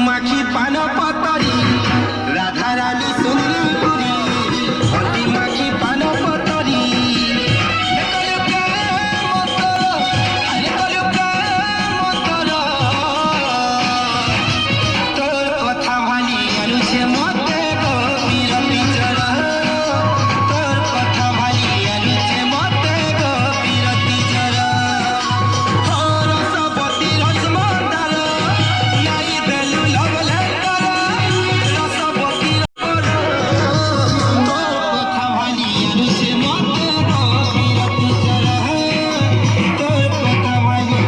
माखी पान पतरी राधा रानी सुंदरी हल्दी माखी पान पतरी तोर कथा भाली अनुछे मते गोपीर पिचर तोर कथा भाली अनुछे मते गोपीर पिचर रसवती रसमंदार नाई देलु लव लेटर रसवती तोर कथा भाली अनुछे मते गोपीर पिचर तोर कथा भाली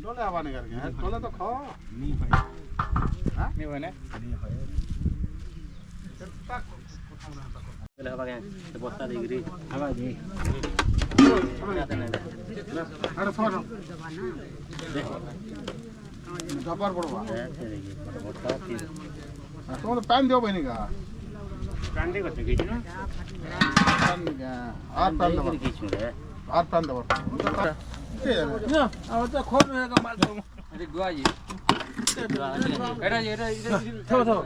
डोले हवा नहीं करके डोले तो खाओ नहीं भाई हां नहीं होने नहीं है डोले हवा के तो बस्ता देगिरी हवा जी अरे फोन जबर पड़वा बस्ता फिर तुम तो पैन दियो बहनी का पैन दे करते खींच ना पैन का और पैन दो और पैन दो ना अब तो खोल में का माल तुम अरे गुआ जी एड़ा थो थो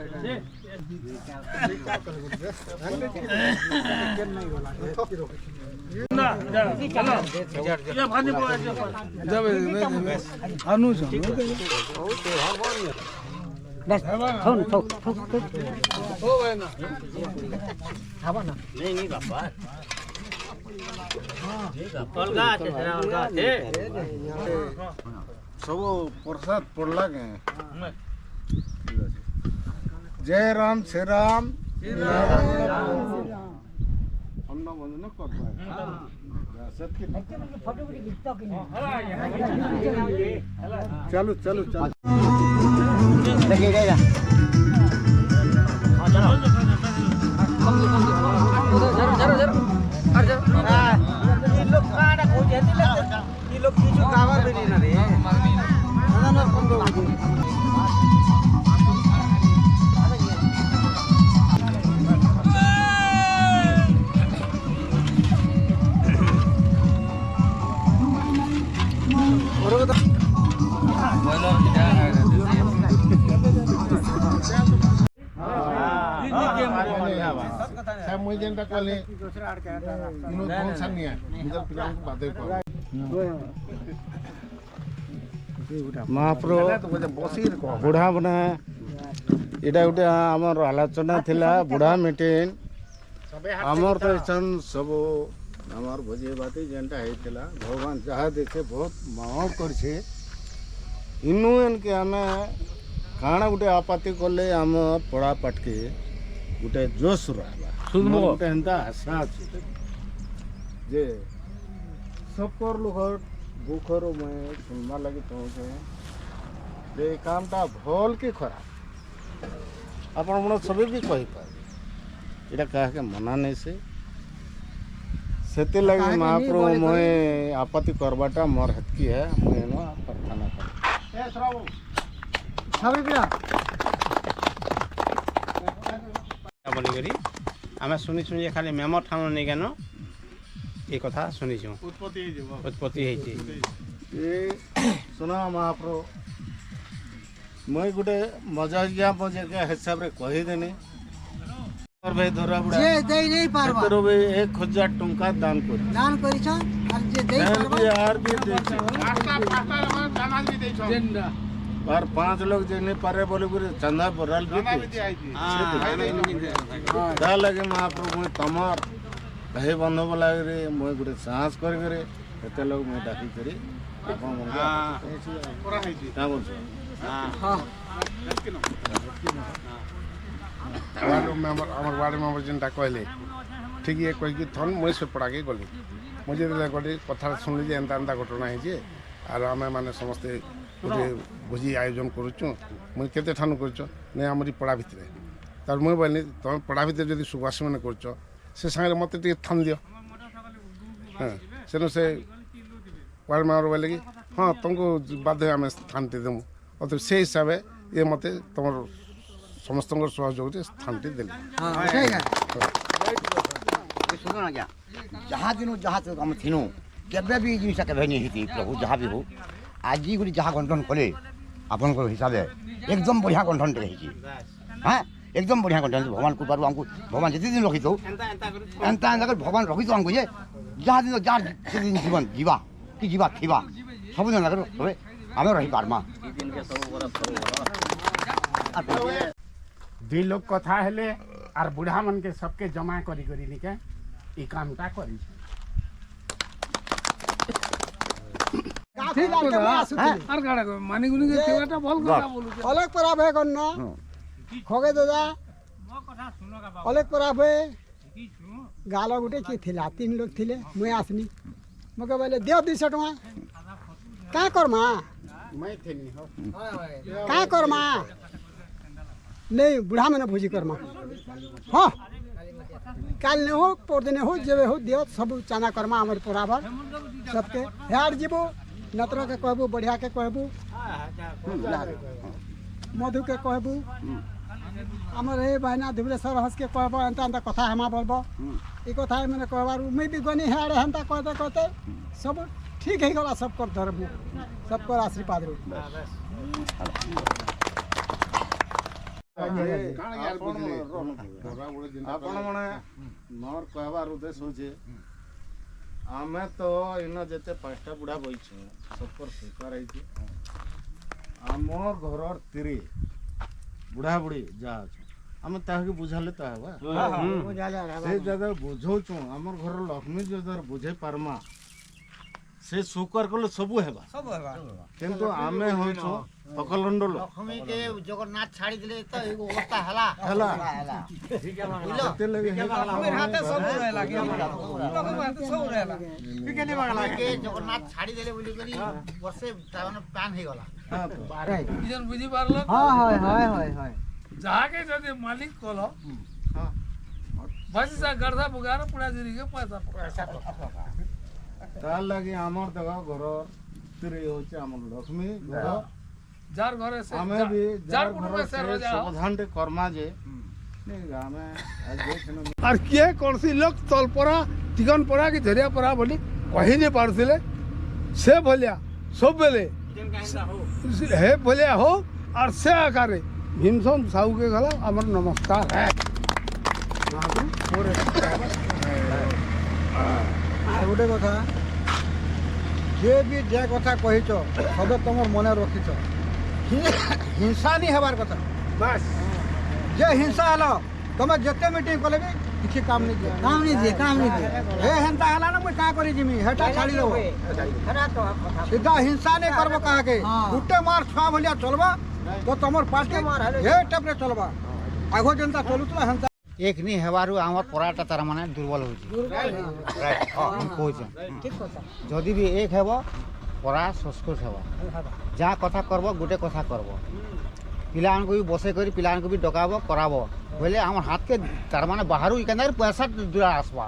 ना चलो ये भानी बोल जब अनु छ बस थोन थो हो ना खावा ना नहीं बाबा सब प्रसाद पड़ला के जय राम श्री राम अन्ना बंद न कर चलो चलो चलो देखिए गया लोग किछु कावर भी नहीं ना रे ना ना कम दो saya mau jenta kali ini konsang ya kita bilang batai kok महाप्रभु बुढ़ा बना इटा गोटे आमर आलोचना थिला बुढ़ा मीटिंग आमर तो सब आमर भोजी बाती जेनटा होता भगवान जहाँ देखे बहुत माफ कर इनू इनके आम काଣା गोटे आपाति कले आम पढ़ा पाठ के गोटे जोश रहा गोटे हेन्ता आशा अच्छे जे सबकर लोग दुखर मैं सुनवा लगी चाहूँ जे कामटा भल कि खराब आपण मन सब भी कही पारे इटा कहा के मना नहीं से लगे महाप्रभु मैं आपत्ति करवाटा मोर हेतकी है मैं प्रार्थना कर आम शुणी शुणी खाली मेमर ठाण नहीं केन ये कथा शुणी उत्पत्ति सुना महाप्रभु मुई गोटे मजाकिया मजाकिया हिसाब से कहीदेनी भाई धरा बुढ़ा 1000 टंका दान कर और 5 लोग जे नहीं पारे बोले चंदा बरल भी लगे महाप्रभु तमार हे बंधु बोला मुई गोटे साहस कर एत लोग मुझे डाकी कर वार्ड मेम्बर जेनटा कहले ठीक ये कहीकि थन मुई से पड़ाके गली मुझे गोटे कथा शुणिली जे एंता एंता घटना है आर आम मैंने समस्ते गोटे भोजी आयोजन करुचु मुई केते ठानु करछ ने हमरी पड़ा भितरे तार मुई बोलनी तुम पड़ा भितर जदि सुभाष मैंने करछ से संगे मत टे थान दियो हाँ सेनु से वार्ड मेम्बर बोले कि हाँ तुमको बाध्य आम स्थानटी देमु और से हिसाब ये मत तुम समस्त सहयोग से स्थानटी देली सुनो ना क्या जहाँ दिन जहाँ तक हम थिनु केबे भी जिनसा केबे नहीं हिती प्रभु जहाँ भी हो आज गोटे जहाँ गंठन कले आपन हिसाब से एकदम बढ़िया गंठन टे रही हाँ एकदम बढ़िया गंठन भगवान कृपारू हमको भगवान जिते दिन रखी तो एंता एंता भगवान रखी तो हमको ये जहाँ दिन जार से दिन जीवन जीवा कि जीवा थीवा सब दिन लगे हमें आम रही पार्मा दुई लोग कथा हेले आर बुढ़ा मन के सबके जमा करी करी निके ई कामटा करी অলেক পরাব হে কন্যা খগে দাদা অলেক পরাব হে গাল গোটে কি থিলা 3 লোক থিলে মুই আসনি মকে বলে দেও 200 টাকা কা করমা কা করমা नहीं बुढ़ा मैंने भोजी करमा हाँ काल ने हो परदिन हो जेबे हो दियो सब चाना करमा हमारे बराबर सबके हेड जीबो नत्र के कहबू बढ़िया के कहबू मधु के कहबू आमर हे बहना धुबलेश्वर हस के कहबो एंता एंता कथा हमा बोलबो ई कथा मैंने कहबार उम्मीद भी गनी हेड हेंता कहते कहते सब ठीक है गला सब कर धर्म सब कर आशीर्वाद रो आपण मैंने मोर कहबार उद्देश्य होचे आमे तो इन जेते 5टा बुढ़ा बइछु सबकर स्वीकार है आमर घर तीरे बुढ़ा बुढ़ी जा आम ताके बुझाले तो हवा से जगह बुझौछु आमर घर लक्ष्मी जगह बुझे पारमा से सुकर कले सबु हेबा किंतु आमे होइछु पकलंड लक्ष्मी के जगन्नाथ छाड़ी दिले तो एगो अवस्था हला हला ठीक है ते लगे मेरे हाथे सब रहेला के सब रहेला के जगन्नाथ छाड़ी दिले बोली करी वर्षे ताने प्लान हे गला इजन बुझी पारलो हां हाय हाय हाय जहाँ के जदि मालिक कलो हां बस सा गर्दा बुगार पुड़ा दिरी के पैसा तार लगे आमर देवा घर तीरे होचे आमर लक्ष्मी घर जार घरे से हमें भी जार कुटुंब से से रोजा समाधान टे कर्मा जे नहीं गामे आज देखनो আর কিয়ে কৌশি লোক তলপরা চিকন পরা কি ঝরিয়া পরা বলি কহি নি পারছিলে সে ভলিয়া সব বেলে হে ভলিয়া হো আর সে আকারে ভীমসন সাহুকে গলা আমার নমস্কার হ্যাঁ আর গোটে কথা যে भी যে কথা কহিছ সবে তোমার মনে রখিছ হিংসা नहीं हबार কথা बस जे हिंसा हलो तुम जते मीटिंग कले भी किसी काम नहीं दिए हे हेंता हला ना मैं का करी जिमी हेटा छाड़ी लो सीधा हिंसा नहीं करबो कहा के गुट्टे मार छुआ भलिया चलबा तो तमर पार्टी हे टपरे चलबा आगो जनता चलु तो हेंता एक नहीं हेबारु आमर पराटा तार माने दुर्बल होची राइट हां कोच ठीक কথা जदि भी एक हेबो परा संस्कृत हेबो जा कथा करबो गुटे कथा करबो पिलान को भी बसे करी पिलान को भी डकाबो कराबो बोले हमर हाथ के तार माने बाहरु इकंदर पैसा दुरा आसबा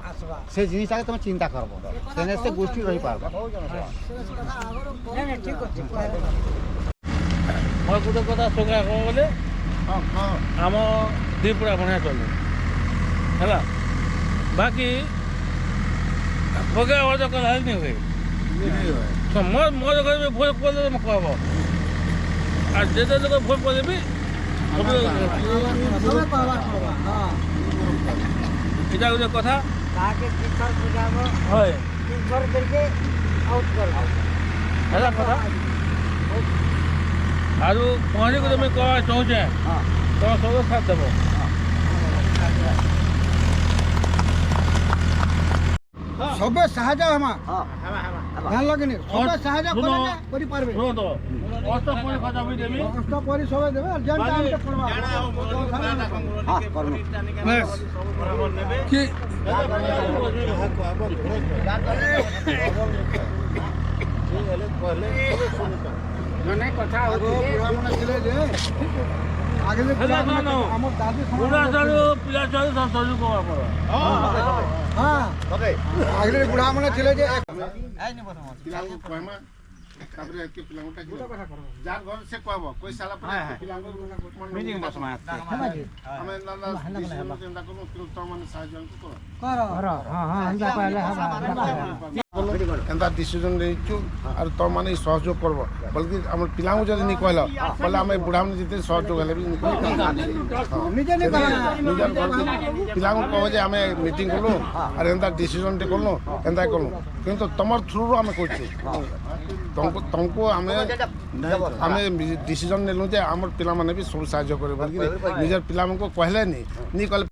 से जिनिस आके तुम चिंता करबो तेने से गोष्ठी रही पारबो नहीं ठीक ठीक मोर गुटे कथा सोगा को बोले आम दीपुरा बढ़िया चलो है बाकी भोगे आवाज कल नहीं हुए तो मो जगह में भोज कर मैं कहब और जे जगह भोज कर भी समय पावर पड़बा हां इटा गुटे कथा काके टीचर बुझाबो होय टीचर करके आउट करबो है कथा आरु पहले को मैं कह चाहूचे तो सब साथ देबो सबे साहाय्य हमा ध्यान लगेनि सबे साहाय्य सुनो। करे करि पारबे ଶୁଣ ତ କଷ୍ଟ ପରି କଥା ବି ଦେବି कष्ट करी सबे देबे और जन टाइम पे पड़वा हाँ करनु कि ଜଣେ କଥା आगो बुढ़ा मन थिले जे आगे ले ହେଲା କ'ଣ हमर दादी ବୁଢ଼ା ଛୁଆରୁ ପିଲା ଛୁଆରୁ ସରୁ କ'ଣ ଆମର हां आगे बुढ़ा मन थिले जे ପିଲାଙ୍କୁ କହିମା ତାପରେ ଏତ୍କି ପିଲାଙ୍କୁ ଡାକିବା ଯାହାର ଘର ସେ କହିବ କହି ସାରିଲା ପରେ ପିଲାଙ୍କୁ ମିଟିଂ ବସମା ଆମେ ଚିନ୍ତା କରୁ ତମମାନେ ସାହାଯ୍ୟ କର ଏନ୍ତା ଡିସିଜନ୍ ନେଇଛୁ ଆରୁ ତମମାନେ ସହଯୋଗ କରବ ବଲ୍କି ଆମର ପିଲାଙ୍କୁ ଯଦି ନି କହିଲ ବୋଲେ ଆମେ ବୁଢ଼ାମାନେ ଯେତେ ସହଯୋଗ ହେଲେ ବି निजे ने कहा ନିଜର ପିଲାଙ୍କୁ କହ ଯେ ଆମେ ମିଟିଂ କଲୁ ଆର୍ ଏନ୍ତା ଡିସିଜନ୍ଟେ କଲୁ ଏନ୍ତା କଲୁ କିନ୍ତୁ ତମର ଥ୍ରୁରୁ ଆମେ କରୁଛୁ ତମକୁ ଆମେ ଡିସିଜନ୍ ନେଲୁ ଯେ ଆମର ପିଲାମାନେ ବି ସବୁ ସାହାଯ୍ୟ କରିବେ ବୋଲିକି ନିଜର ପିଲାମାନଙ୍କୁ କହିଲେନି ନି କହିଲେ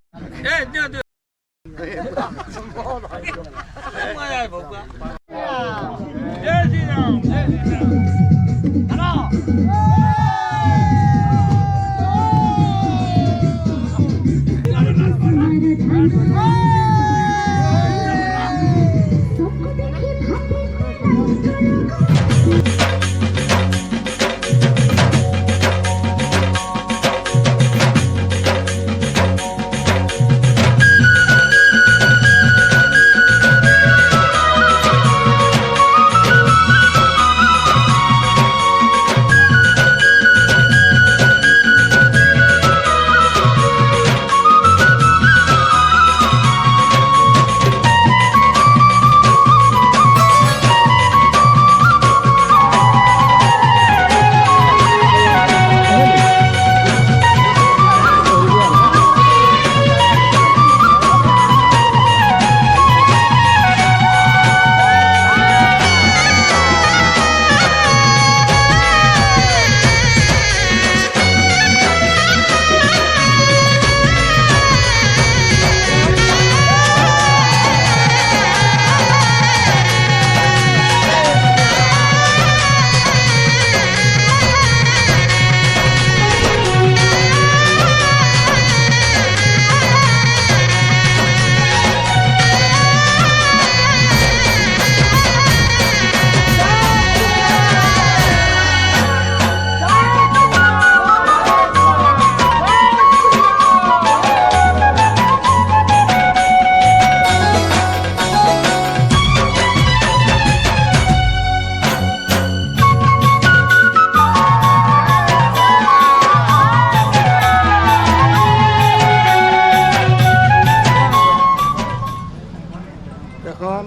এখন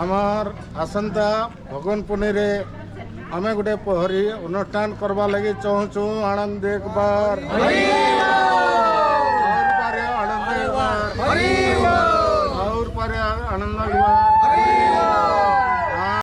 আমার আসন্তা ভগবান পুনেরে আমি গোটে পহরি অনুষ্ঠান করবা লাগি চাহুছু আনন্দ দেখবার